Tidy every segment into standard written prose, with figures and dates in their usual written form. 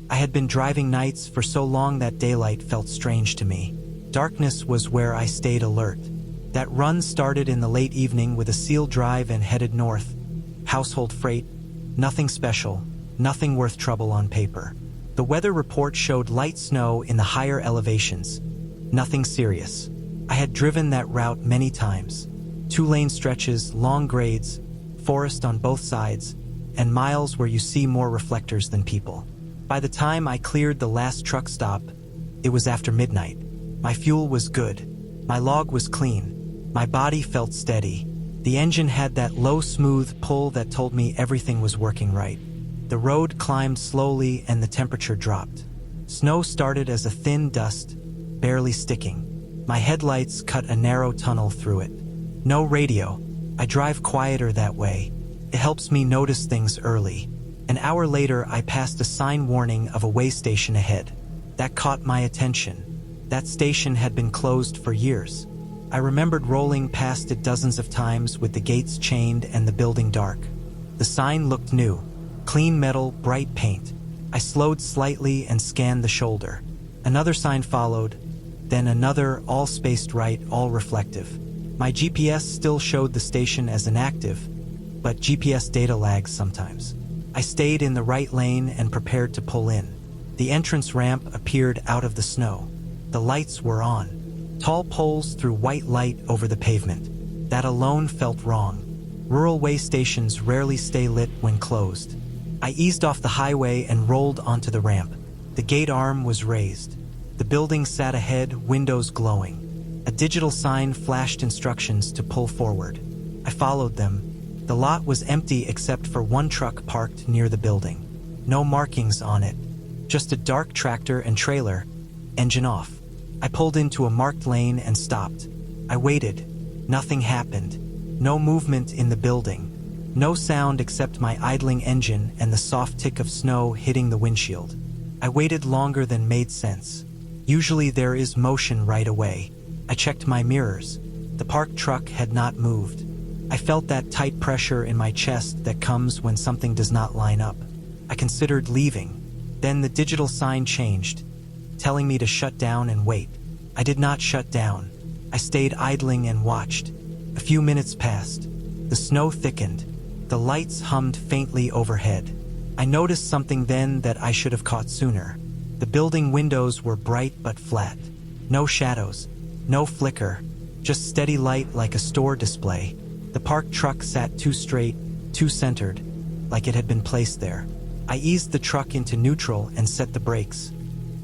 I had been driving nights for so long that daylight felt strange to me. Darkness was where I stayed alert. That run started in the late evening with a sealed drive and headed north. Household freight, nothing special, nothing worth trouble on paper. The weather report showed light snow in the higher elevations. Nothing serious. I had driven that route many times. 2-lane stretches, long grades, forest on both sides, and miles where you see more reflectors than people. By the time I cleared the last truck stop, it was after midnight. My fuel was good. My log was clean. My body felt steady. The engine had that low, smooth pull that told me everything was working right. The road climbed slowly and the temperature dropped. Snow started as a thin dust, barely sticking. My headlights cut a narrow tunnel through it. No radio. I drive quieter that way. It helps me notice things early. An hour later, I passed a sign warning of a way station ahead. That caught my attention. That station had been closed for years. I remembered rolling past it dozens of times with the gates chained and the building dark. The sign looked new. Clean metal, bright paint. I slowed slightly and scanned the shoulder. Another sign followed, then another, all spaced right, all reflective. My GPS still showed the station as inactive, but GPS data lags sometimes. I stayed in the right lane and prepared to pull in. The entrance ramp appeared out of the snow. The lights were on. Tall poles threw white light over the pavement. That alone felt wrong. Rural way stations rarely stay lit when closed. I eased off the highway and rolled onto the ramp. The gate arm was raised. The building sat ahead, windows glowing. A digital sign flashed instructions to pull forward. I followed them. The lot was empty except for one truck parked near the building. No markings on it. Just a dark tractor and trailer, engine off. I pulled into a marked lane and stopped. I waited. Nothing happened. No movement in the building. No sound except my idling engine and the soft tick of snow hitting the windshield. I waited longer than made sense. Usually there is motion right away. I checked my mirrors. The parked truck had not moved. I felt that tight pressure in my chest that comes when something does not line up. I considered leaving. Then the digital sign changed, telling me to shut down and wait. I did not shut down. I stayed idling and watched. A few minutes passed. The snow thickened. The lights hummed faintly overhead. I noticed something then that I should have caught sooner. The building windows were bright but flat. No shadows, no flicker, just steady light like a store display. The parked truck sat too straight, too centered, like it had been placed there. I eased the truck into neutral and set the brakes,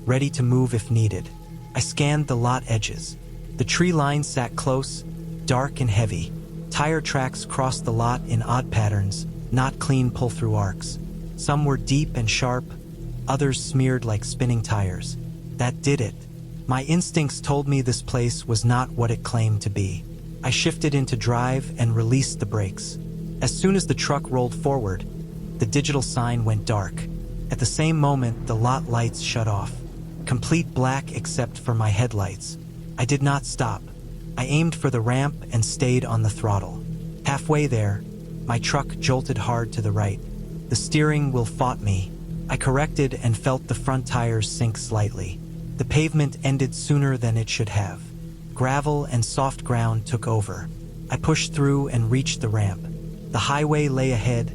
ready to move if needed. I scanned the lot edges. The tree line sat close, dark and heavy. Tire tracks crossed the lot in odd patterns, not clean pull-through arcs. Some were deep and sharp, others smeared like spinning tires. That did it. My instincts told me this place was not what it claimed to be. I shifted into drive and released the brakes. As soon as the truck rolled forward, the digital sign went dark. At the same moment, the lot lights shut off. Complete black except for my headlights. I did not stop. I aimed for the ramp and stayed on the throttle. Halfway there, my truck jolted hard to the right. The steering wheel fought me. I corrected and felt the front tires sink slightly. The pavement ended sooner than it should have. Gravel and soft ground took over. I pushed through and reached the ramp. The highway lay ahead,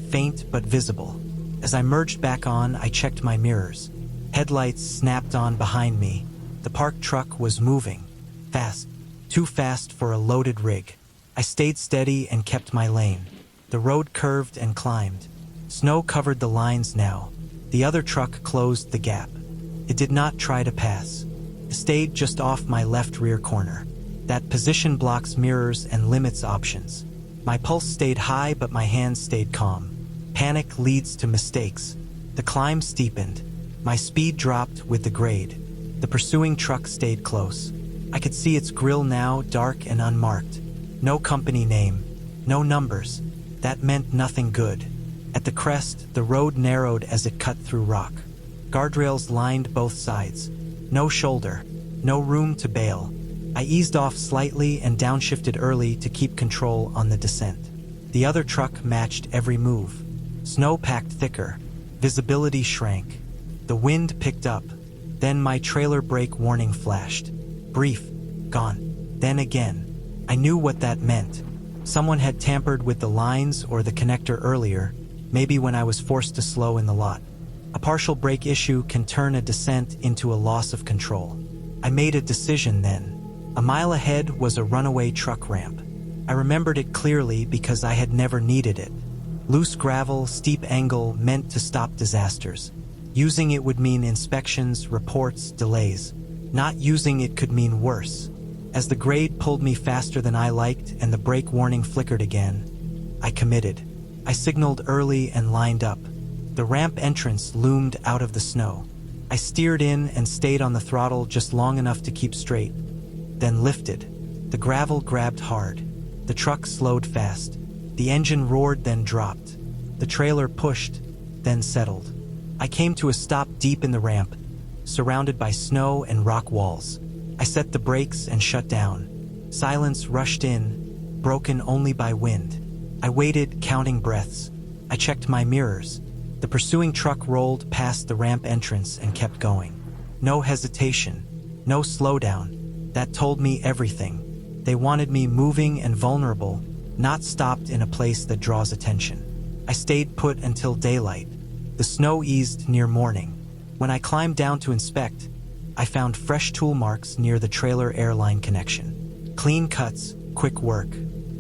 faint but visible. As I merged back on, I checked my mirrors. Headlights snapped on behind me. The parked truck was moving. Fast. Too fast for a loaded rig. I stayed steady and kept my lane. The road curved and climbed. Snow covered the lines now. The other truck closed the gap. It did not try to pass. It stayed just off my left rear corner. That position blocks mirrors and limits options. My pulse stayed high, but my hands stayed calm. Panic leads to mistakes. The climb steepened. My speed dropped with the grade. The pursuing truck stayed close. I could see its grille now, dark and unmarked. No company name. No numbers. That meant nothing good. At the crest, the road narrowed as it cut through rock. Guardrails lined both sides. No shoulder. No room to bail. I eased off slightly and downshifted early to keep control on the descent. The other truck matched every move. Snow packed thicker. Visibility shrank. The wind picked up. Then my trailer brake warning flashed. Brief. Gone. Then again. I knew what that meant. Someone had tampered with the lines or the connector earlier, maybe when I was forced to slow in the lot. A partial brake issue can turn a descent into a loss of control. I made a decision then. A mile ahead was a runaway truck ramp. I remembered it clearly because I had never needed it. Loose gravel, steep angle meant to stop disasters. Using it would mean inspections, reports, delays. Not using it could mean worse. As the grade pulled me faster than I liked and the brake warning flickered again, I committed. I signaled early and lined up. The ramp entrance loomed out of the snow. I steered in and stayed on the throttle just long enough to keep straight, then lifted. The gravel grabbed hard. The truck slowed fast. The engine roared, then dropped. The trailer pushed, then settled. I came to a stop deep in the ramp, surrounded by snow and rock walls. I set the brakes and shut down. Silence rushed in, broken only by wind. I waited, counting breaths. I checked my mirrors. The pursuing truck rolled past the ramp entrance and kept going. No hesitation, no slowdown. That told me everything. They wanted me moving and vulnerable, not stopped in a place that draws attention. I stayed put until daylight. The snow eased near morning. When I climbed down to inspect, I found fresh tool marks near the trailer airline connection. Clean cuts, quick work.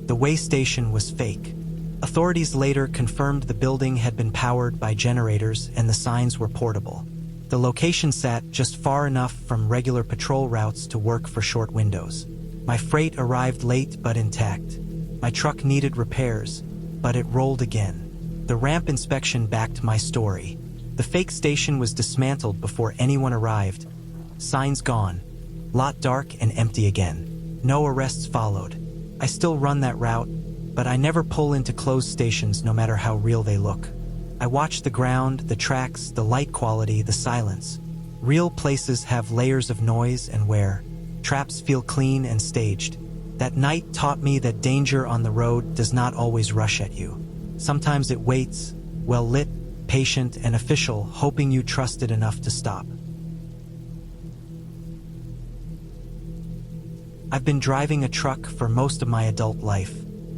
The way station was fake. Authorities later confirmed the building had been powered by generators and the signs were portable. The location sat just far enough from regular patrol routes to work for short windows. My freight arrived late but intact. My truck needed repairs, but it rolled again. The ramp inspection backed my story. The fake station was dismantled before anyone arrived. Signs gone. Lot dark and empty again. No arrests followed. I still run that route, but I never pull into closed stations no matter how real they look. I watch the ground, the tracks, the light quality, the silence. Real places have layers of noise and wear. Traps feel clean and staged. That night taught me that danger on the road does not always rush at you. Sometimes it waits, well lit, patient, and official, hoping you trust it enough to stop. I've been driving a truck for most of my adult life.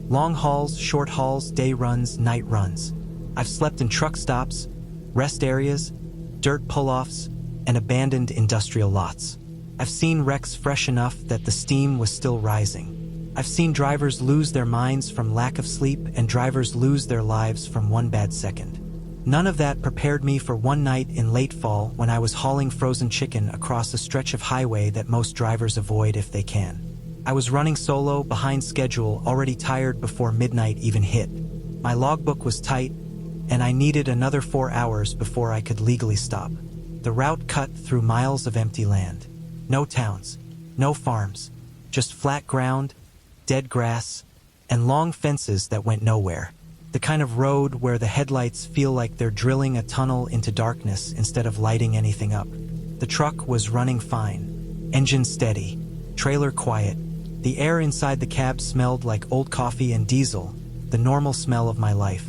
Long hauls, short hauls, day runs, night runs. I've slept in truck stops, rest areas, dirt pull-offs, and abandoned industrial lots. I've seen wrecks fresh enough that the steam was still rising. I've seen drivers lose their minds from lack of sleep and drivers lose their lives from one bad second. None of that prepared me for one night in late fall when I was hauling frozen chicken across a stretch of highway that most drivers avoid if they can. I was running solo, behind schedule, already tired before midnight even hit. My logbook was tight, and I needed another 4 hours before I could legally stop. The route cut through miles of empty land. No towns, no farms, just flat ground, dead grass, and long fences that went nowhere. The kind of road where the headlights feel like they're drilling a tunnel into darkness instead of lighting anything up. The truck was running fine. Engine steady. Trailer quiet. The air inside the cab smelled like old coffee and diesel, the normal smell of my life.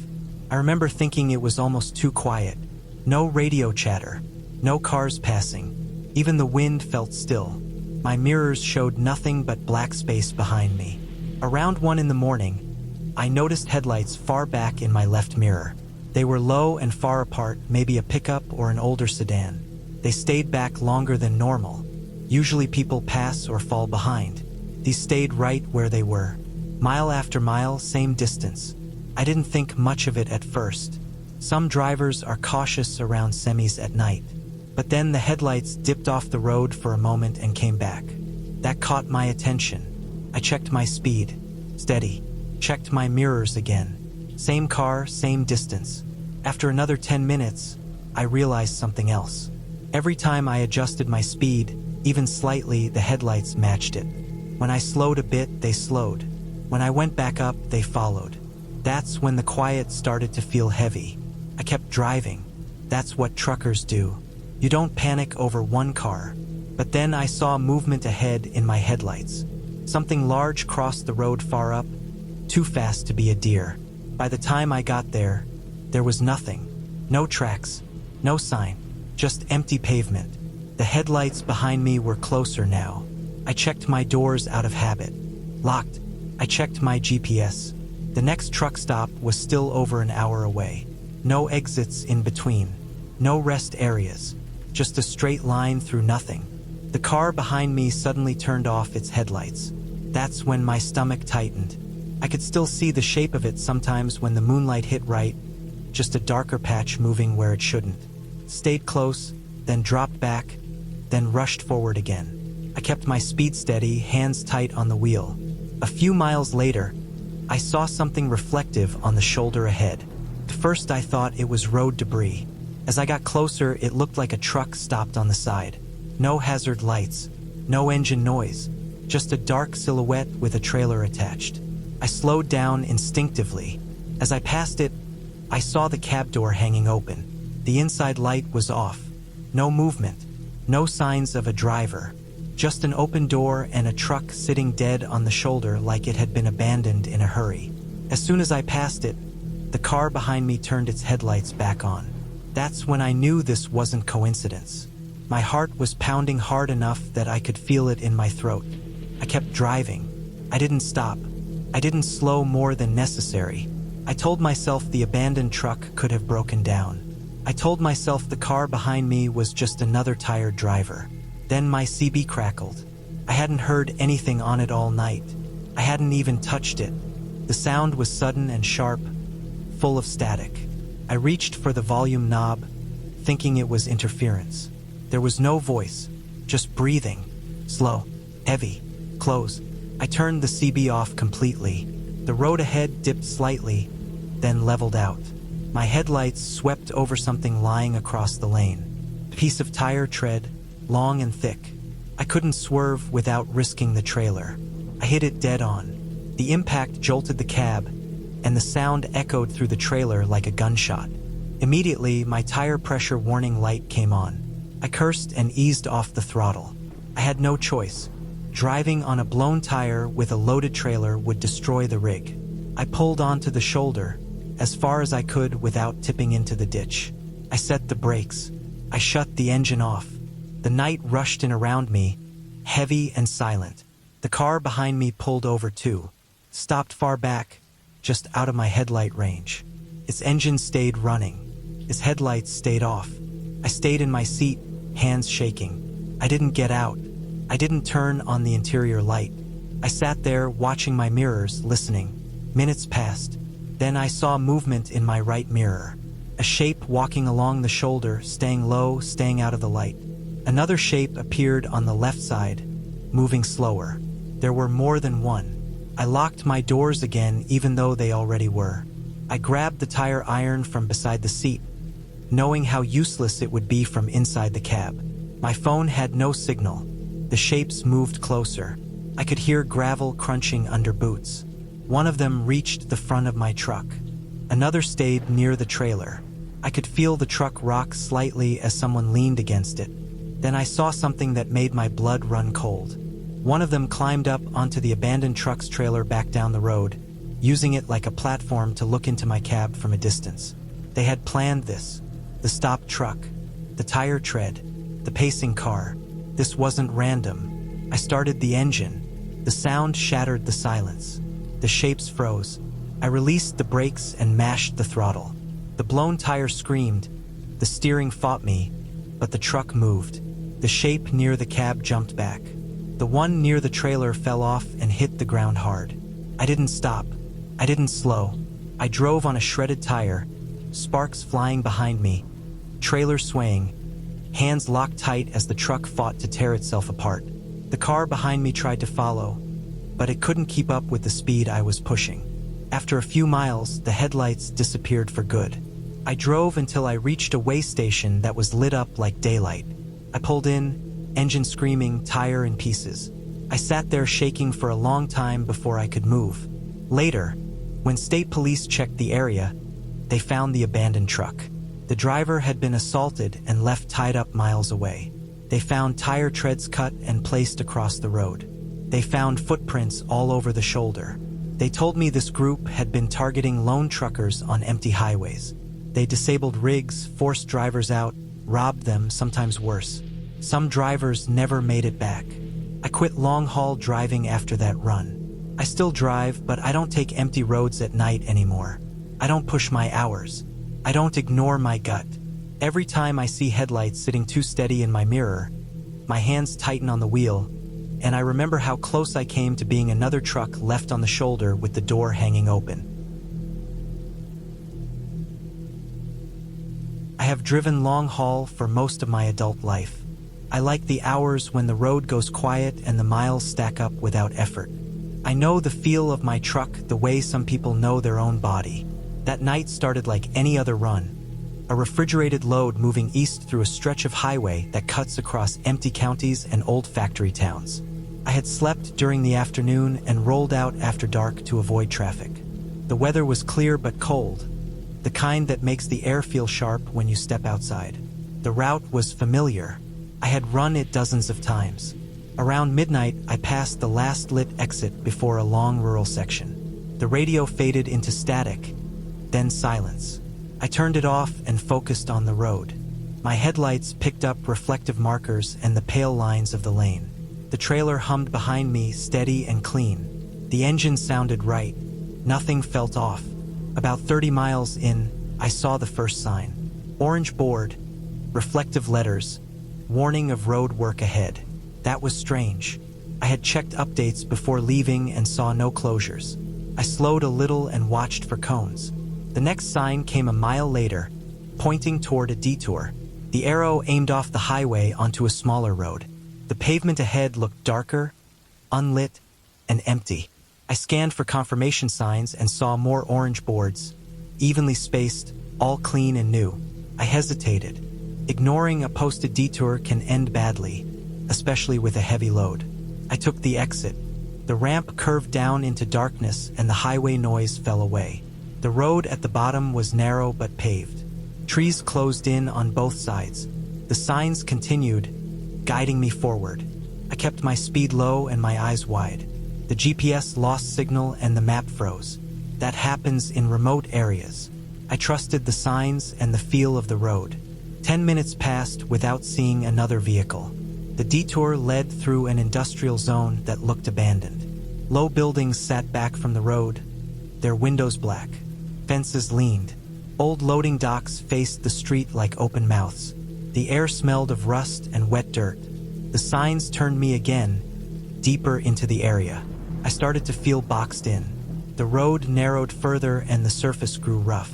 I remember thinking it was almost too quiet. No radio chatter. No cars passing. Even the wind felt still. My mirrors showed nothing but black space behind me. Around 1 in the morning, I noticed headlights far back in my left mirror. They were low and far apart, maybe a pickup or an older sedan. They stayed back longer than normal. Usually people pass or fall behind. These stayed right where they were. Mile after mile, same distance. I didn't think much of it at first. Some drivers are cautious around semis at night. But then the headlights dipped off the road for a moment and came back. That caught my attention. I checked my speed. Steady. Checked my mirrors again. Same car, same distance. After another 10 minutes, I realized something else. Every time I adjusted my speed, even slightly, the headlights matched it. When I slowed a bit, they slowed. When I went back up, they followed. That's when the quiet started to feel heavy. I kept driving. That's what truckers do. You don't panic over one car. But then I saw movement ahead in my headlights. Something large crossed the road far up, too fast to be a deer. By the time I got there, there was nothing. No tracks, no sign. Just empty pavement. The headlights behind me were closer now. I checked my doors out of habit. Locked. I checked my GPS. The next truck stop was still over an hour away. No exits in between. No rest areas. Just a straight line through nothing. The car behind me suddenly turned off its headlights. That's when my stomach tightened. I could still see the shape of it sometimes when the moonlight hit right, just a darker patch moving where it shouldn't. Stayed close, then dropped back, then rushed forward again. I kept my speed steady, hands tight on the wheel. A few miles later, I saw something reflective on the shoulder ahead. At first I thought it was road debris. As I got closer, it looked like a truck stopped on the side. No hazard lights, no engine noise, just a dark silhouette with a trailer attached. I slowed down instinctively. As I passed it, I saw the cab door hanging open. The inside light was off. No movement, no signs of a driver. Just an open door and a truck sitting dead on the shoulder like it had been abandoned in a hurry. As soon as I passed it, the car behind me turned its headlights back on. That's when I knew this wasn't coincidence. My heart was pounding hard enough that I could feel it in my throat. I kept driving. I didn't stop. I didn't slow more than necessary. I told myself the abandoned truck could have broken down. I told myself the car behind me was just another tired driver. Then my CB crackled. I hadn't heard anything on it all night. I hadn't even touched it. The sound was sudden and sharp, full of static. I reached for the volume knob, thinking it was interference. There was no voice, just breathing. Slow, heavy, close. I turned the CB off completely. The road ahead dipped slightly, then leveled out. My headlights swept over something lying across the lane. A piece of tire tread, long and thick. I couldn't swerve without risking the trailer. I hit it dead on. The impact jolted the cab, and the sound echoed through the trailer like a gunshot. Immediately, my tire pressure warning light came on. I cursed and eased off the throttle. I had no choice. Driving on a blown tire with a loaded trailer would destroy the rig. I pulled onto the shoulder, as far as I could without tipping into the ditch. I set the brakes. I shut the engine off. The night rushed in around me, heavy and silent. The car behind me pulled over too, stopped far back, just out of my headlight range. Its engine stayed running. Its headlights stayed off. I stayed in my seat, hands shaking. I didn't get out. I didn't turn on the interior light. I sat there watching my mirrors, listening. Minutes passed. Then I saw movement in my right mirror. A shape walking along the shoulder, staying low, staying out of the light. Another shape appeared on the left side, moving slower. There were more than one. I locked my doors again even though they already were. I grabbed the tire iron from beside the seat, knowing how useless it would be from inside the cab. My phone had no signal. The shapes moved closer. I could hear gravel crunching under boots. One of them reached the front of my truck. Another stayed near the trailer. I could feel the truck rock slightly as someone leaned against it. Then I saw something that made my blood run cold. One of them climbed up onto the abandoned truck's trailer back down the road, using it like a platform to look into my cab from a distance. They had planned this. The stopped truck, the tire tread, the pacing car. This wasn't random. I started the engine. The sound shattered the silence. The shapes froze. I released the brakes and mashed the throttle. The blown tire screamed. The steering fought me, but the truck moved. The shape near the cab jumped back. The one near the trailer fell off and hit the ground hard. I didn't stop. I didn't slow. I drove on a shredded tire, sparks flying behind me, trailer swaying, hands locked tight as the truck fought to tear itself apart. The car behind me tried to follow, but it couldn't keep up with the speed I was pushing. After a few miles, the headlights disappeared for good. I drove until I reached a way station that was lit up like daylight. I pulled in, engine screaming, tire in pieces. I sat there shaking for a long time before I could move. Later, when state police checked the area, they found the abandoned truck. The driver had been assaulted and left tied up miles away. They found tire treads cut and placed across the road. They found footprints all over the shoulder. They told me this group had been targeting lone truckers on empty highways. They disabled rigs, forced drivers out, robbed them, sometimes worse. Some drivers never made it back. I quit long-haul driving after that run. I still drive, but I don't take empty roads at night anymore. I don't push my hours. I don't ignore my gut. Every time I see headlights sitting too steady in my mirror, my hands tighten on the wheel, and I remember how close I came to being another truck left on the shoulder with the door hanging open. I have driven long haul for most of my adult life. I like the hours when the road goes quiet and the miles stack up without effort. I know the feel of my truck the way some people know their own body. That night started like any other run. A refrigerated load moving east through a stretch of highway that cuts across empty counties and old factory towns. I had slept during the afternoon and rolled out after dark to avoid traffic. The weather was clear but cold, the kind that makes the air feel sharp when you step outside. The route was familiar. I had run it dozens of times. Around midnight, I passed the last lit exit before a long rural section. The radio faded into static, then silence. I turned it off and focused on the road. My headlights picked up reflective markers and the pale lines of the lane. The trailer hummed behind me, steady and clean. The engine sounded right. Nothing felt off. About 30 miles in, I saw the first sign. Orange board, reflective letters, warning of road work ahead. That was strange. I had checked updates before leaving and saw no closures. I slowed a little and watched for cones. The next sign came a mile later, pointing toward a detour. The arrow aimed off the highway onto a smaller road. The pavement ahead looked darker, unlit, and empty. I scanned for confirmation signs and saw more orange boards, evenly spaced, all clean and new. I hesitated. Ignoring a posted detour can end badly, especially with a heavy load. I took the exit. The ramp curved down into darkness and the highway noise fell away. The road at the bottom was narrow but paved. Trees closed in on both sides. The signs continued, guiding me forward. I kept my speed low and my eyes wide. The GPS lost signal and the map froze. That happens in remote areas. I trusted the signs and the feel of the road. 10 minutes passed without seeing another vehicle. The detour led through an industrial zone that looked abandoned. Low buildings sat back from the road, their windows black. Fences leaned. Old loading docks faced the street like open mouths. The air smelled of rust and wet dirt. The signs turned me again, deeper into the area. I started to feel boxed in. The road narrowed further and the surface grew rough.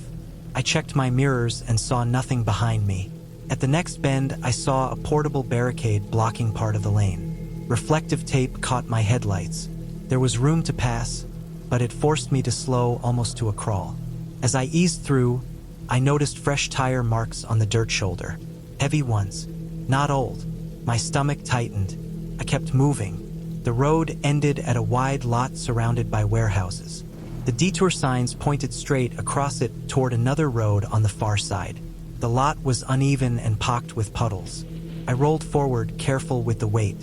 I checked my mirrors and saw nothing behind me. At the next bend, I saw a portable barricade blocking part of the lane. Reflective tape caught my headlights. There was room to pass, but it forced me to slow almost to a crawl. As I eased through, I noticed fresh tire marks on the dirt shoulder. Heavy ones, not old. My stomach tightened. I kept moving. The road ended at a wide lot surrounded by warehouses. The detour signs pointed straight across it toward another road on the far side. The lot was uneven and pocked with puddles. I rolled forward, careful with the weight.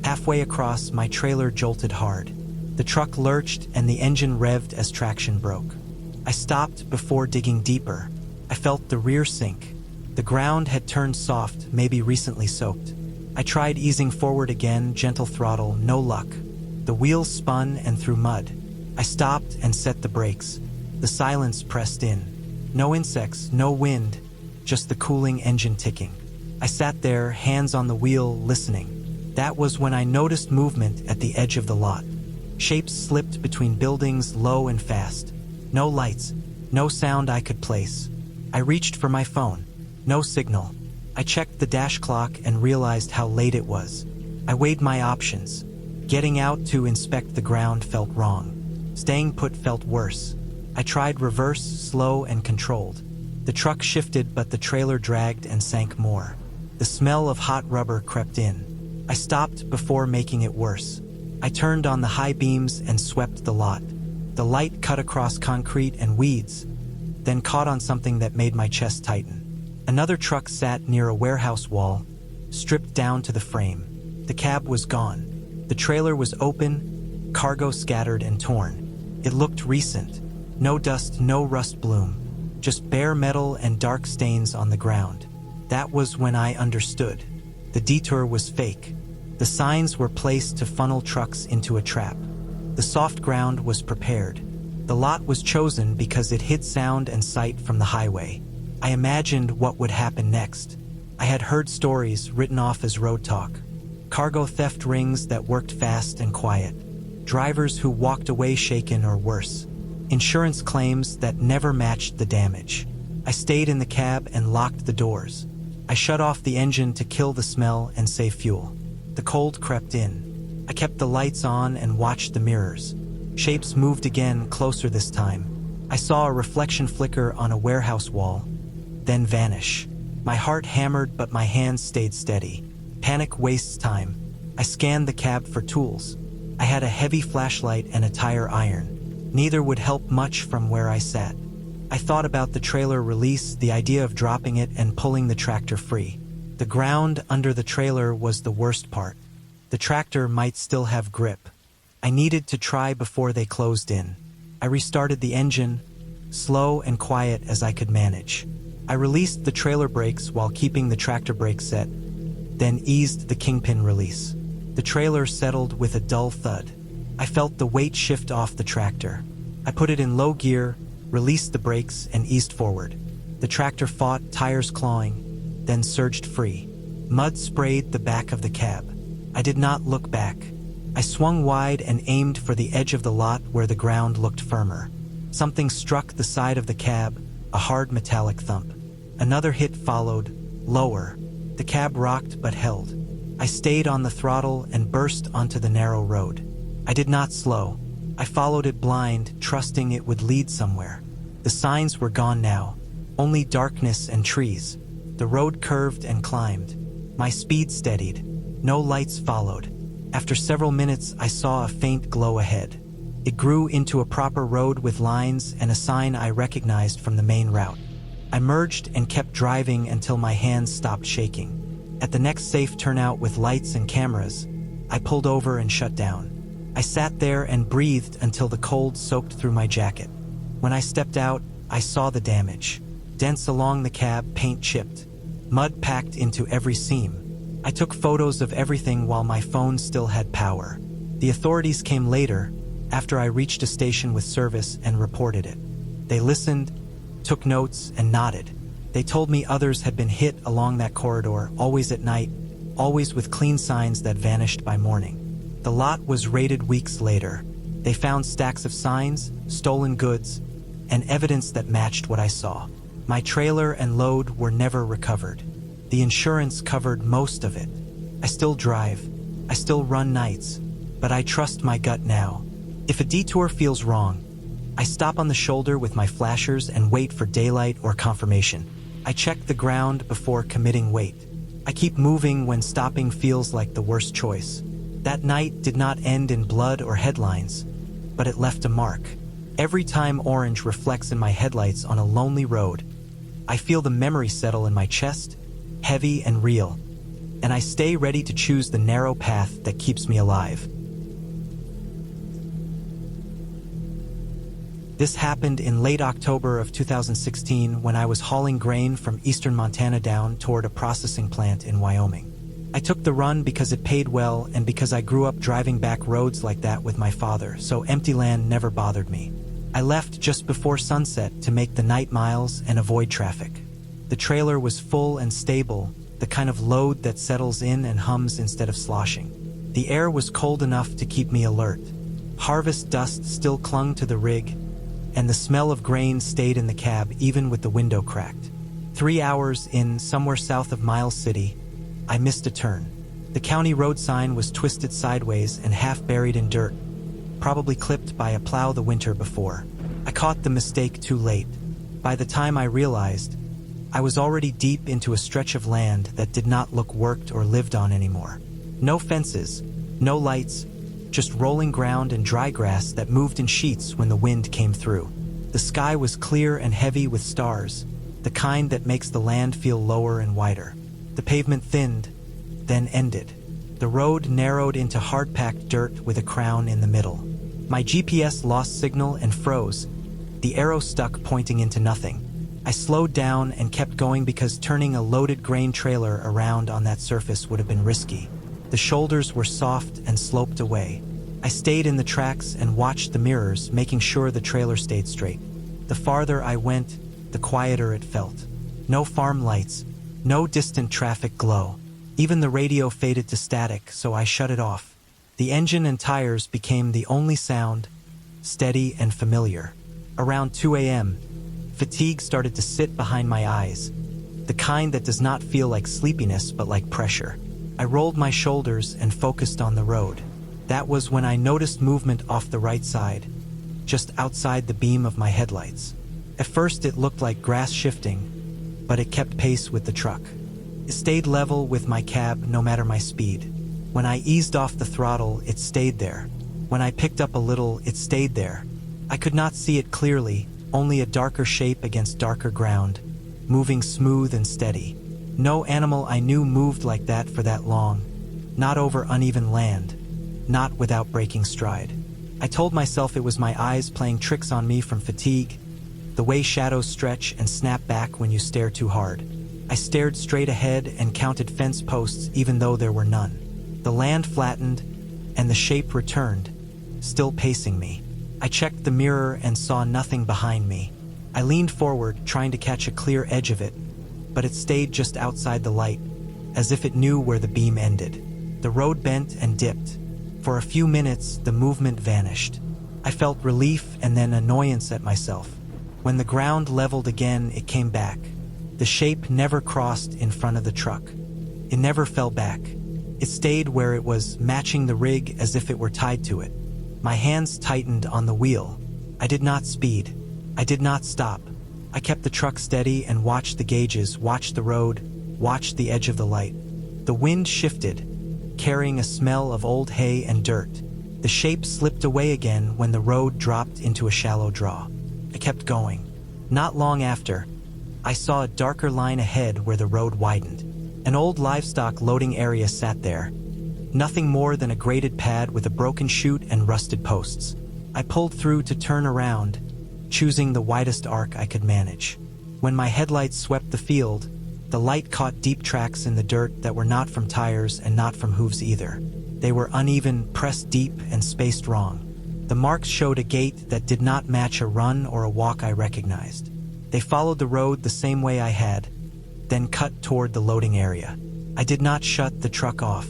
Halfway across, my trailer jolted hard. The truck lurched and the engine revved as traction broke. I stopped before digging deeper. I felt the rear sink. The ground had turned soft, maybe recently soaked. I tried easing forward again, gentle throttle, no luck. The wheels spun and through mud. I stopped and set the brakes. The silence pressed in. No insects, no wind, just the cooling engine ticking. I sat there, hands on the wheel, listening. That was when I noticed movement at the edge of the lot. Shapes slipped between buildings, low and fast. No lights, no sound I could place. I reached for my phone. No signal. I checked the dash clock and realized how late it was. I weighed my options. Getting out to inspect the ground felt wrong. Staying put felt worse. I tried reverse, slow and controlled. The truck shifted, but the trailer dragged and sank more. The smell of hot rubber crept in. I stopped before making it worse. I turned on the high beams and swept the lot. The light cut across concrete and weeds, then caught on something that made my chest tighten. Another truck sat near a warehouse wall, stripped down to the frame. The cab was gone. The trailer was open, cargo scattered and torn. It looked recent. No dust, no rust bloom, just bare metal and dark stains on the ground. That was when I understood. The detour was fake. The signs were placed to funnel trucks into a trap. The soft ground was prepared. The lot was chosen because it hid sound and sight from the highway. I imagined what would happen next. I had heard stories written off as road talk. Cargo theft rings that worked fast and quiet. Drivers who walked away shaken or worse. Insurance claims that never matched the damage. I stayed in the cab and locked the doors. I shut off the engine to kill the smell and save fuel. The cold crept in. I kept the lights on and watched the mirrors. Shapes moved again, closer this time. I saw a reflection flicker on a warehouse wall, then vanish. My heart hammered, but my hands stayed steady. Panic wastes time. I scanned the cab for tools. I had a heavy flashlight and a tire iron. Neither would help much from where I sat. I thought about the trailer release, the idea of dropping it and pulling the tractor free. The ground under the trailer was the worst part. The tractor might still have grip. I needed to try before they closed in. I restarted the engine, slow and quiet as I could manage. I released the trailer brakes while keeping the tractor brake set, then eased the kingpin release. The trailer settled with a dull thud. I felt the weight shift off the tractor. I put it in low gear, released the brakes, and eased forward. The tractor fought, tires clawing, then surged free. Mud sprayed the back of the cab. I did not look back. I swung wide and aimed for the edge of the lot where the ground looked firmer. Something struck the side of the cab, a hard metallic thump. Another hit followed, lower. The cab rocked but held. I stayed on the throttle and burst onto the narrow road. I did not slow. I followed it blind, trusting it would lead somewhere. The signs were gone now, only darkness and trees. The road curved and climbed. My speed steadied. No lights followed. After several minutes, I saw a faint glow ahead. It grew into a proper road with lines and a sign I recognized from the main route. I merged and kept driving until my hands stopped shaking. At the next safe turnout with lights and cameras, I pulled over and shut down. I sat there and breathed until the cold soaked through my jacket. When I stepped out, I saw the damage. Dents along the cab, paint chipped. Mud packed into every seam. I took photos of everything while my phone still had power. The authorities came later, after I reached a station with service and reported it. They listened, took notes, and nodded. They told me others had been hit along that corridor, always at night, always with clean signs that vanished by morning. The lot was raided weeks later. They found stacks of signs, stolen goods, and evidence that matched what I saw. My trailer and load were never recovered. The insurance covered most of it. I still drive. I still run nights. But I trust my gut now. If a detour feels wrong, I stop on the shoulder with my flashers and wait for daylight or confirmation. I check the ground before committing weight. I keep moving when stopping feels like the worst choice. That night did not end in blood or headlines, but it left a mark. Every time orange reflects in my headlights on a lonely road, I feel the memory settle in my chest, heavy and real, and I stay ready to choose the narrow path that keeps me alive. This happened in late October of 2016 when I was hauling grain from eastern Montana down toward a processing plant in Wyoming. I took the run because it paid well and because I grew up driving back roads like that with my father, so empty land never bothered me. I left just before sunset to make the night miles and avoid traffic. The trailer was full and stable, the kind of load that settles in and hums instead of sloshing. The air was cold enough to keep me alert. Harvest dust still clung to the rig, and the smell of grain stayed in the cab even with the window cracked. 3 hours in, somewhere south of Miles City, I missed a turn. The county road sign was twisted sideways and half buried in dirt, probably clipped by a plow the winter before. I caught the mistake too late. By the time I realized, I was already deep into a stretch of land that did not look worked or lived on anymore. No fences, no lights, just rolling ground and dry grass that moved in sheets when the wind came through. The sky was clear and heavy with stars, the kind that makes the land feel lower and wider. The pavement thinned, then ended. The road narrowed into hard-packed dirt with a crown in the middle. My GPS lost signal and froze, the arrow stuck pointing into nothing. I slowed down and kept going because turning a loaded grain trailer around on that surface would have been risky. The shoulders were soft and sloped away. I stayed in the tracks and watched the mirrors, making sure the trailer stayed straight. The farther I went, the quieter it felt. No farm lights, no distant traffic glow. Even the radio faded to static, so I shut it off. The engine and tires became the only sound, steady and familiar. Around 2 a.m., fatigue started to sit behind my eyes, the kind that does not feel like sleepiness but like pressure. I rolled my shoulders and focused on the road. That was when I noticed movement off the right side, just outside the beam of my headlights. At first it looked like grass shifting, but it kept pace with the truck. It stayed level with my cab no matter my speed. When I eased off the throttle, it stayed there. When I picked up a little, it stayed there. I could not see it clearly, only a darker shape against darker ground, moving smooth and steady. No animal I knew moved like that for that long, not over uneven land, not without breaking stride. I told myself it was my eyes playing tricks on me from fatigue, the way shadows stretch and snap back when you stare too hard. I stared straight ahead and counted fence posts even though there were none. The land flattened, and the shape returned, still pacing me. I checked the mirror and saw nothing behind me. I leaned forward, trying to catch a clear edge of it, but it stayed just outside the light, as if it knew where the beam ended. The road bent and dipped. For a few minutes, the movement vanished. I felt relief and then annoyance at myself. When the ground leveled again, it came back. The shape never crossed in front of the truck. It never fell back. It stayed where it was, matching the rig as if it were tied to it. My hands tightened on the wheel. I did not speed. I did not stop. I kept the truck steady and watched the gauges, watched the road, watched the edge of the light. The wind shifted, carrying a smell of old hay and dirt. The shape slipped away again when the road dropped into a shallow draw. I kept going. Not long after, I saw a darker line ahead where the road widened. An old livestock loading area sat there. Nothing more than a graded pad with a broken chute and rusted posts. I pulled through to turn around, choosing the widest arc I could manage. When my headlights swept the field, the light caught deep tracks in the dirt that were not from tires and not from hooves either. They were uneven, pressed deep, and spaced wrong. The marks showed a gait that did not match a run or a walk I recognized. They followed the road the same way I had, then cut toward the loading area. I did not shut the truck off.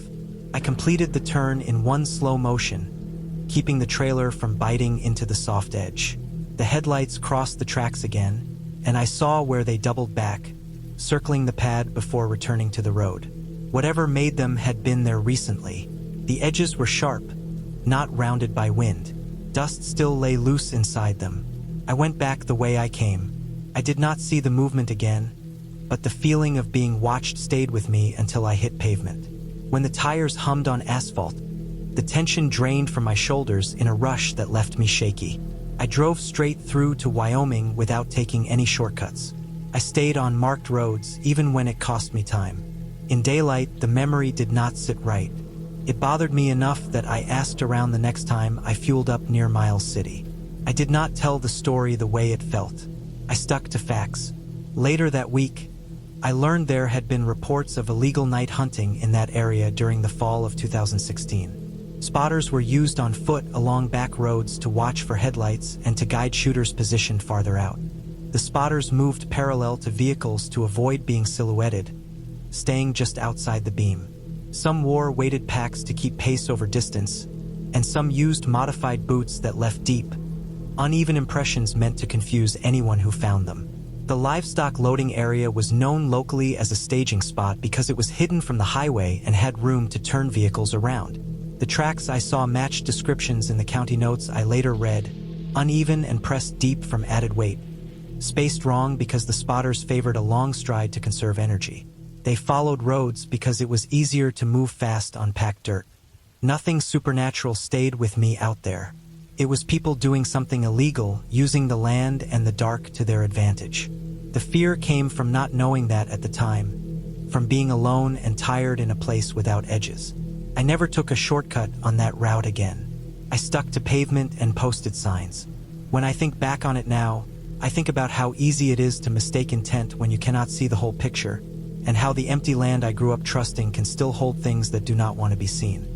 I completed the turn in one slow motion, keeping the trailer from biting into the soft edge. The headlights crossed the tracks again, and I saw where they doubled back, circling the pad before returning to the road. Whatever made them had been there recently. The edges were sharp, not rounded by wind. Dust still lay loose inside them. I went back the way I came. I did not see the movement again, but the feeling of being watched stayed with me until I hit pavement. When the tires hummed on asphalt, the tension drained from my shoulders in a rush that left me shaky. I drove straight through to Wyoming without taking any shortcuts. I stayed on marked roads even when it cost me time. In daylight, the memory did not sit right. It bothered me enough that I asked around the next time I fueled up near Miles City. I did not tell the story the way it felt. I stuck to facts. Later that week, I learned there had been reports of illegal night hunting in that area during the fall of 2016. Spotters were used on foot along back roads to watch for headlights and to guide shooters positioned farther out. The spotters moved parallel to vehicles to avoid being silhouetted, staying just outside the beam. Some wore weighted packs to keep pace over distance, and some used modified boots that left deep, uneven impressions meant to confuse anyone who found them. The livestock loading area was known locally as a staging spot because it was hidden from the highway and had room to turn vehicles around. The tracks I saw matched descriptions in the county notes I later read, uneven and pressed deep from added weight. Spaced wrong because the spotters favored a long stride to conserve energy. They followed roads because it was easier to move fast on packed dirt. Nothing supernatural stayed with me out there. It was people doing something illegal, using the land and the dark to their advantage. The fear came from not knowing that at the time, from being alone and tired in a place without edges. I never took a shortcut on that route again. I stuck to pavement and posted signs. When I think back on it now, I think about how easy it is to mistake intent when you cannot see the whole picture, and how the empty land I grew up trusting can still hold things that do not want to be seen.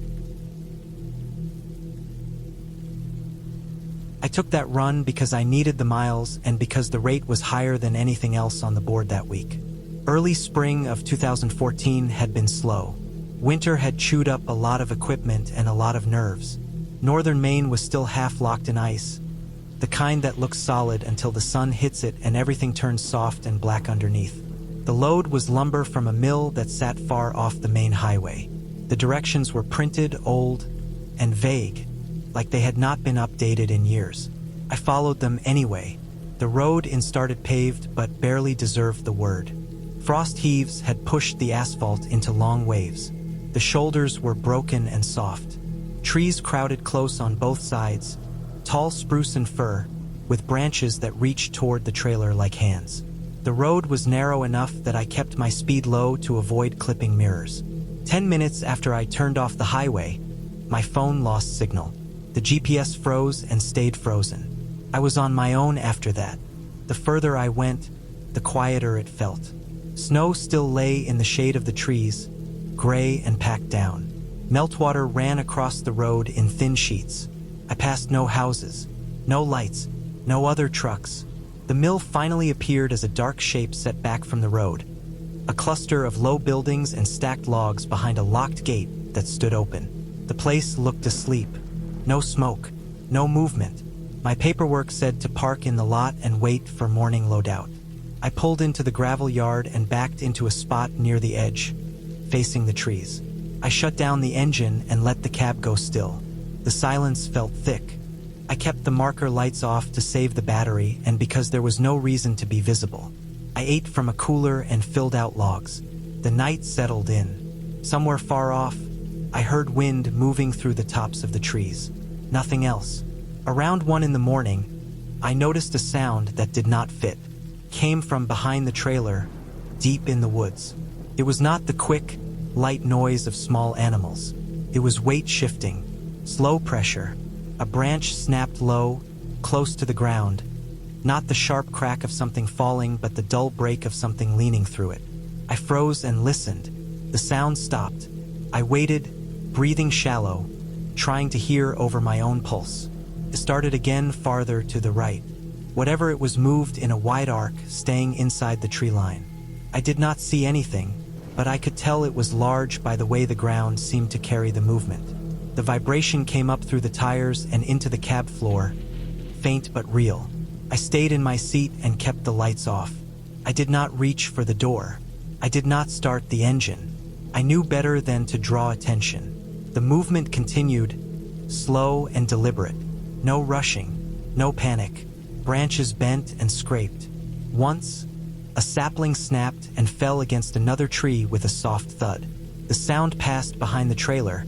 I took that run because I needed the miles and because the rate was higher than anything else on the board that week. Early spring of 2014 had been slow. Winter had chewed up a lot of equipment and a lot of nerves. Northern Maine was still half locked in ice, the kind that looks solid until the sun hits it and everything turns soft and black underneath. The load was lumber from a mill that sat far off the main highway. The directions were printed, old, and vague, like they had not been updated in years. I followed them anyway. The road in started paved but barely deserved the word. Frost heaves had pushed the asphalt into long waves. The shoulders were broken and soft. Trees crowded close on both sides, tall spruce and fir, with branches that reached toward the trailer like hands. The road was narrow enough that I kept my speed low to avoid clipping mirrors. 10 minutes after I turned off the highway, my phone lost signal. The GPS froze and stayed frozen. I was on my own after that. The further I went, the quieter it felt. Snow still lay in the shade of the trees, gray and packed down. Meltwater ran across the road in thin sheets. I passed no houses, no lights, no other trucks. The mill finally appeared as a dark shape set back from the road, a cluster of low buildings and stacked logs behind a locked gate that stood open. The place looked asleep. No smoke, no movement. My paperwork said to park in the lot and wait for morning loadout. I pulled into the gravel yard and backed into a spot near the edge, facing the trees. I shut down the engine and let the cab go still. The silence felt thick. I kept the marker lights off to save the battery and because there was no reason to be visible. I ate from a cooler and filled out logs. The night settled in. Somewhere far off, I heard wind moving through the tops of the trees. Nothing else. Around 1 in the morning, I noticed a sound that did not fit. Came from behind the trailer, deep in the woods. It was not the quick, light noise of small animals. It was weight shifting, slow pressure. A branch snapped low, close to the ground. Not the sharp crack of something falling, but the dull break of something leaning through it. I froze and listened. The sound stopped. I waited, breathing shallow, trying to hear over my own pulse. It started again farther to the right. Whatever it was moved in a wide arc, staying inside the tree line. I did not see anything, but I could tell it was large by the way the ground seemed to carry the movement. The vibration came up through the tires and into the cab floor, faint but real. I stayed in my seat and kept the lights off. I did not reach for the door. I did not start the engine. I knew better than to draw attention. The movement continued, slow and deliberate. No rushing, no panic. Branches bent and scraped. Once, a sapling snapped and fell against another tree with a soft thud. The sound passed behind the trailer,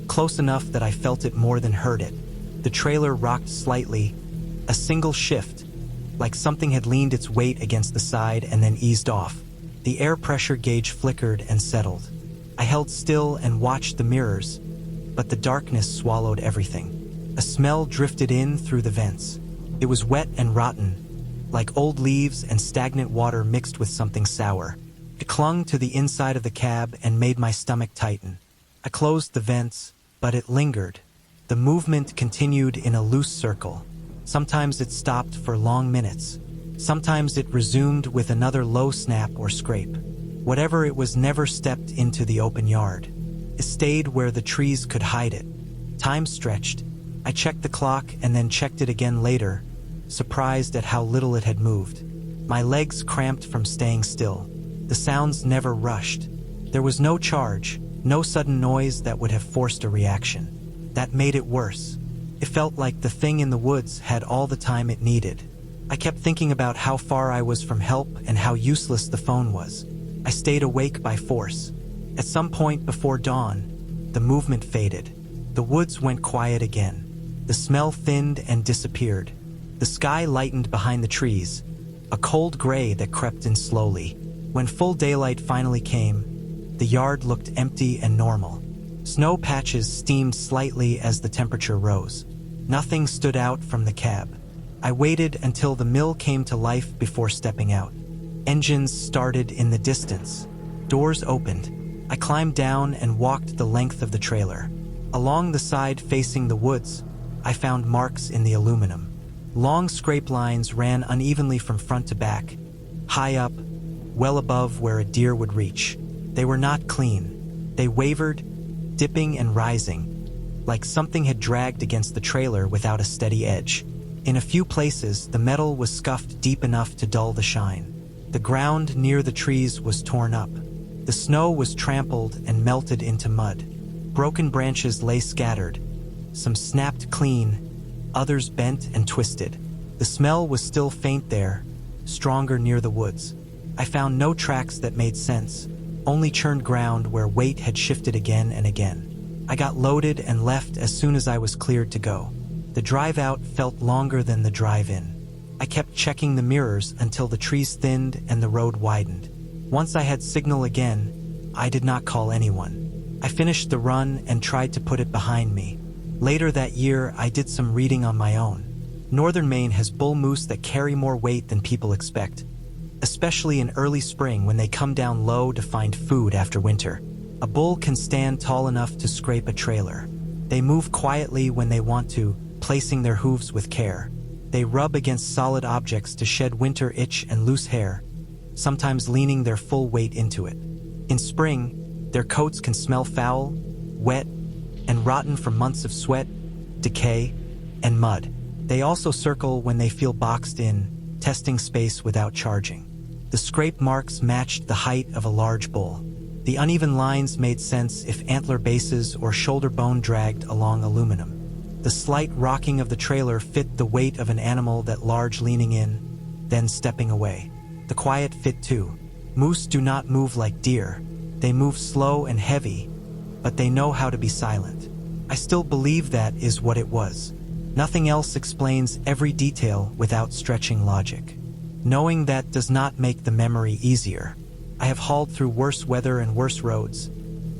close enough that I felt it more than heard it. The trailer rocked slightly, a single shift, like something had leaned its weight against the side and then eased off. The air pressure gauge flickered and settled. I held still and watched the mirrors, but the darkness swallowed everything. A smell drifted in through the vents. It was wet and rotten, like old leaves and stagnant water mixed with something sour. It clung to the inside of the cab and made my stomach tighten. I closed the vents, but it lingered. The movement continued in a loose circle. Sometimes it stopped for long minutes. Sometimes it resumed with another low snap or scrape. Whatever it was never stepped into the open yard. It stayed where the trees could hide it. Time stretched. I checked the clock and then checked it again later, surprised at how little it had moved. My legs cramped from staying still. The sounds never rushed. There was no charge, no sudden noise that would have forced a reaction. That made it worse. It felt like the thing in the woods had all the time it needed. I kept thinking about how far I was from help and how useless the phone was. I stayed awake by force. At some point before dawn, the movement faded. The woods went quiet again. The smell thinned and disappeared. The sky lightened behind the trees, a cold gray that crept in slowly. When full daylight finally came, the yard looked empty and normal. Snow patches steamed slightly as the temperature rose. Nothing stood out from the cab. I waited until the mill came to life before stepping out. Engines started in the distance. Doors opened. I climbed down and walked the length of the trailer. Along the side facing the woods, I found marks in the aluminum. Long scrape lines ran unevenly from front to back, high up, well above where a deer would reach. They were not clean. They wavered, dipping and rising, like something had dragged against the trailer without a steady edge. In a few places, the metal was scuffed deep enough to dull the shine. The ground near the trees was torn up. The snow was trampled and melted into mud. Broken branches lay scattered. Some snapped clean, others bent and twisted. The smell was still faint there, stronger near the woods. I found no tracks that made sense, only churned ground where weight had shifted again and again. I got loaded and left as soon as I was cleared to go. The drive out felt longer than the drive in. I kept checking the mirrors until the trees thinned and the road widened. Once I had signal again, I did not call anyone. I finished the run and tried to put it behind me. Later that year, I did some reading on my own. Northern Maine has bull moose that carry more weight than people expect, especially in early spring when they come down low to find food after winter. A bull can stand tall enough to scrape a trailer. They move quietly when they want to, placing their hooves with care. They rub against solid objects to shed winter itch and loose hair, sometimes leaning their full weight into it. In spring, their coats can smell foul, wet, and rotten from months of sweat, decay, and mud. They also circle when they feel boxed in, testing space without charging. The scrape marks matched the height of a large bull. The uneven lines made sense if antler bases or shoulder bone dragged along aluminum. The slight rocking of the trailer fit the weight of an animal that large leaning in, then stepping away. The quiet fit too. Moose do not move like deer. They move slow and heavy, but they know how to be silent. I still believe that is what it was. Nothing else explains every detail without stretching logic. Knowing that does not make the memory easier. I have hauled through worse weather and worse roads,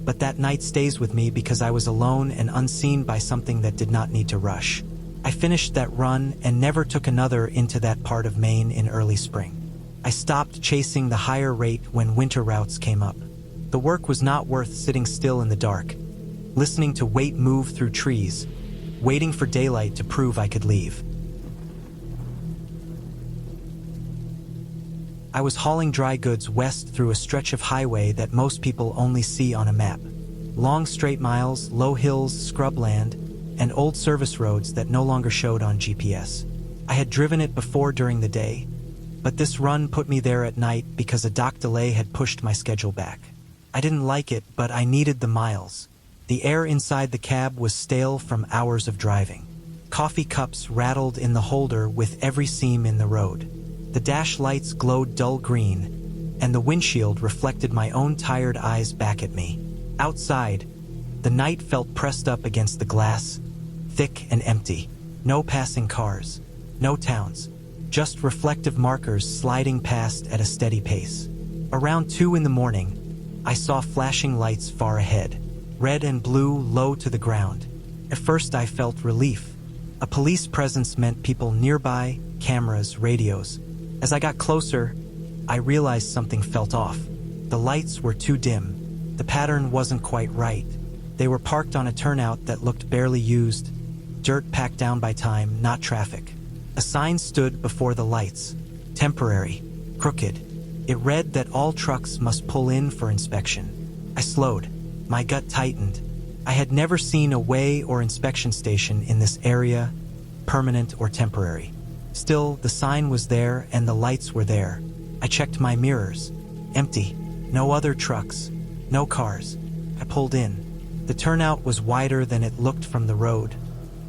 but that night stays with me because I was alone and unseen by something that did not need to rush. I finished that run and never took another into that part of Maine in early spring. I stopped chasing the higher rate when winter routes came up. The work was not worth sitting still in the dark, listening to weight move through trees, waiting for daylight to prove I could leave. I was hauling dry goods west through a stretch of highway that most people only see on a map. Long straight miles, low hills, scrubland, and old service roads that no longer showed on GPS. I had driven it before during the day, but this run put me there at night because a dock delay had pushed my schedule back. I didn't like it, but I needed the miles. The air inside the cab was stale from hours of driving. Coffee cups rattled in the holder with every seam in the road. The dash lights glowed dull green, and the windshield reflected my own tired eyes back at me. Outside, the night felt pressed up against the glass, thick and empty. No passing cars, no towns, just reflective markers sliding past at a steady pace. Around 2 in the morning, I saw flashing lights far ahead, red and blue low to the ground. At first I felt relief. A police presence meant people nearby, cameras, radios. As I got closer, I realized something felt off. The lights were too dim. The pattern wasn't quite right. They were parked on a turnout that looked barely used, dirt packed down by time, not traffic. A sign stood before the lights, temporary, crooked. It read that all trucks must pull in for inspection. I slowed. My gut tightened. I had never seen a weigh or inspection station in this area, permanent or temporary. Still, the sign was there and the lights were there. I checked my mirrors. Empty. No other trucks. No cars. I pulled in. The turnout was wider than it looked from the road,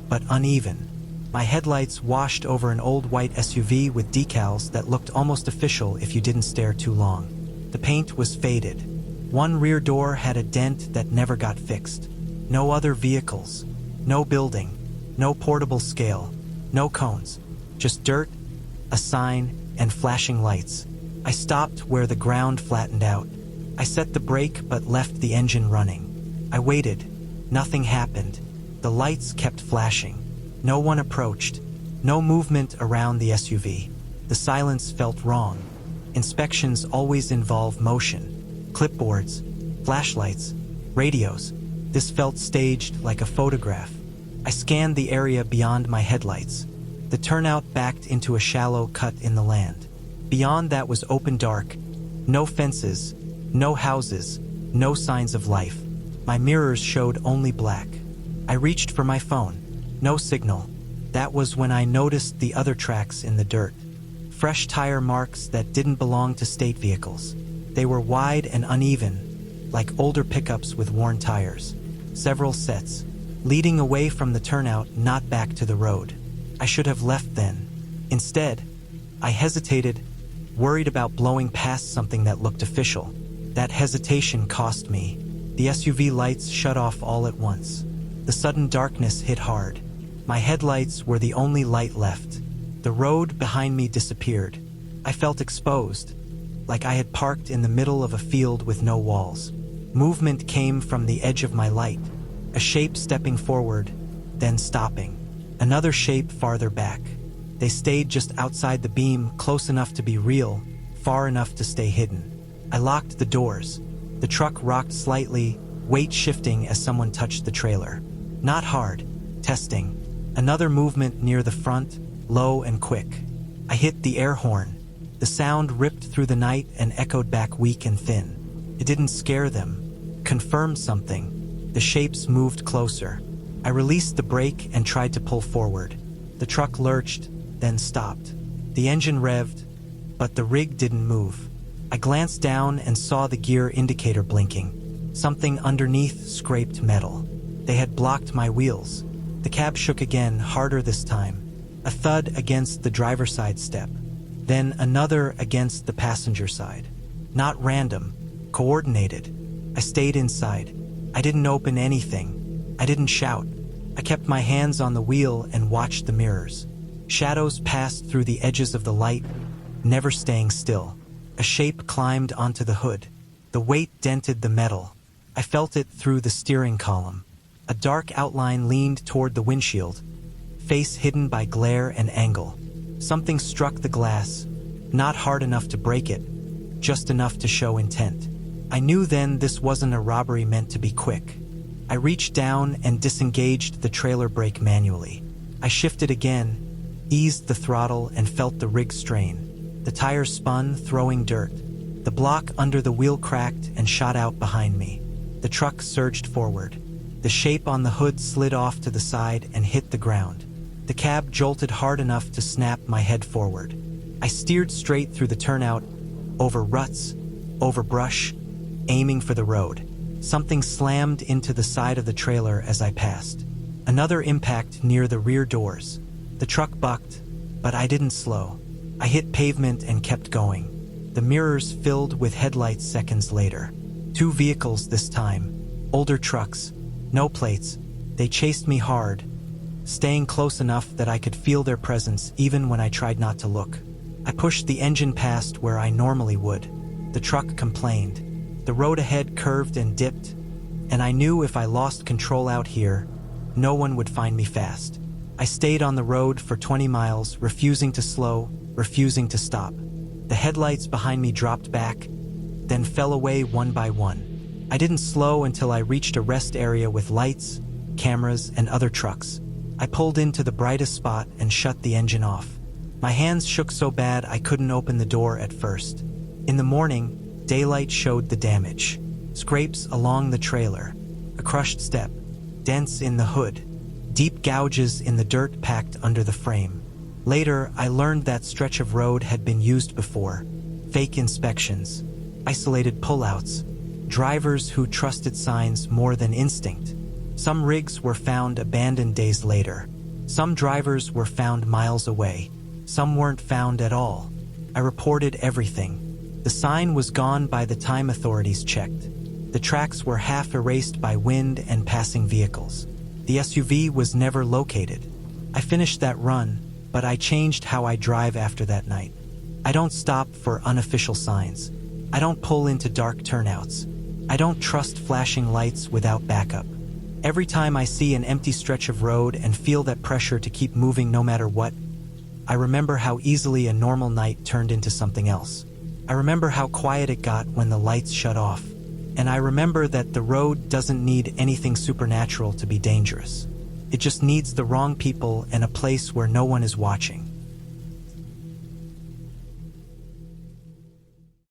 but uneven. My headlights washed over an old white SUV with decals that looked almost official if you didn't stare too long. The paint was faded. One rear door had a dent that never got fixed. No other vehicles. No building. No portable scale. No cones. Just dirt, a sign, and flashing lights. I stopped where the ground flattened out. I set the brake but left the engine running. I waited. Nothing happened. The lights kept flashing. No one approached. No movement around the SUV. The silence felt wrong. Inspections always involve motion. Clipboards, flashlights, radios. This felt staged like a photograph. I scanned the area beyond my headlights. The turnout backed into a shallow cut in the land. Beyond that was open dark. No fences, no houses, no signs of life. My mirrors showed only black. I reached for my phone. No signal. That was when I noticed the other tracks in the dirt. Fresh tire marks that didn't belong to state vehicles. They were wide and uneven, like older pickups with worn tires. Several sets, leading away from the turnout, not back to the road. I should have left then. Instead, I hesitated, worried about blowing past something that looked official. That hesitation cost me. The SUV lights shut off all at once. The sudden darkness hit hard. My headlights were the only light left. The road behind me disappeared. I felt exposed, like I had parked in the middle of a field with no walls. Movement came from the edge of my light. A shape stepping forward, then stopping. Another shape farther back. They stayed just outside the beam, close enough to be real, far enough to stay hidden. I locked the doors. The truck rocked slightly, weight shifting as someone touched the trailer. Not hard. Testing. Another movement near the front, low and quick. I hit the air horn. The sound ripped through the night and echoed back weak and thin. It didn't scare them. Confirmed something. The shapes moved closer. I released the brake and tried to pull forward. The truck lurched, then stopped. The engine revved, but the rig didn't move. I glanced down and saw the gear indicator blinking. Something underneath scraped metal. They had blocked my wheels. The cab shook again, harder this time. A thud against the driver's side step. Then another against the passenger side. Not random, coordinated. I stayed inside. I didn't open anything. I didn't shout. I kept my hands on the wheel and watched the mirrors. Shadows passed through the edges of the light, never staying still. A shape climbed onto the hood. The weight dented the metal. I felt it through the steering column. A dark outline leaned toward the windshield, face hidden by glare and angle. Something struck the glass, not hard enough to break it, just enough to show intent. I knew then this wasn't a robbery meant to be quick. I reached down and disengaged the trailer brake manually. I shifted again, eased the throttle, and felt the rig strain. The tires spun, throwing dirt. The block under the wheel cracked and shot out behind me. The truck surged forward. The shape on the hood slid off to the side and hit the ground. The cab jolted hard enough to snap my head forward. I steered straight through the turnout, over ruts, over brush, aiming for the road. Something slammed into the side of the trailer as I passed. Another impact near the rear doors. The truck bucked, but I didn't slow. I hit pavement and kept going. The mirrors filled with headlights seconds later. 2 vehicles this time. Older trucks. No plates. They chased me hard, staying close enough that I could feel their presence even when I tried not to look. I pushed the engine past where I normally would. The truck complained. The road ahead curved and dipped, and I knew if I lost control out here, no one would find me fast. I stayed on the road for 20 miles, refusing to slow, refusing to stop. The headlights behind me dropped back, then fell away one by one. I didn't slow until I reached a rest area with lights, cameras, and other trucks. I pulled into the brightest spot and shut the engine off. My hands shook so bad I couldn't open the door at first. In the morning, daylight showed the damage. Scrapes along the trailer, a crushed step, dents in the hood, deep gouges in the dirt packed under the frame. Later, I learned that stretch of road had been used before. Fake inspections, isolated pullouts, drivers who trusted signs more than instinct. Some rigs were found abandoned days later. Some drivers were found miles away. Some weren't found at all. I reported everything. The sign was gone by the time authorities checked. The tracks were half erased by wind and passing vehicles. The SUV was never located. I finished that run, but I changed how I drive after that night. I don't stop for unofficial signs. I don't pull into dark turnouts. I don't trust flashing lights without backup. Every time I see an empty stretch of road and feel that pressure to keep moving no matter what, I remember how easily a normal night turned into something else. I remember how quiet it got when the lights shut off. And I remember that the road doesn't need anything supernatural to be dangerous. It just needs the wrong people and a place where no one is watching.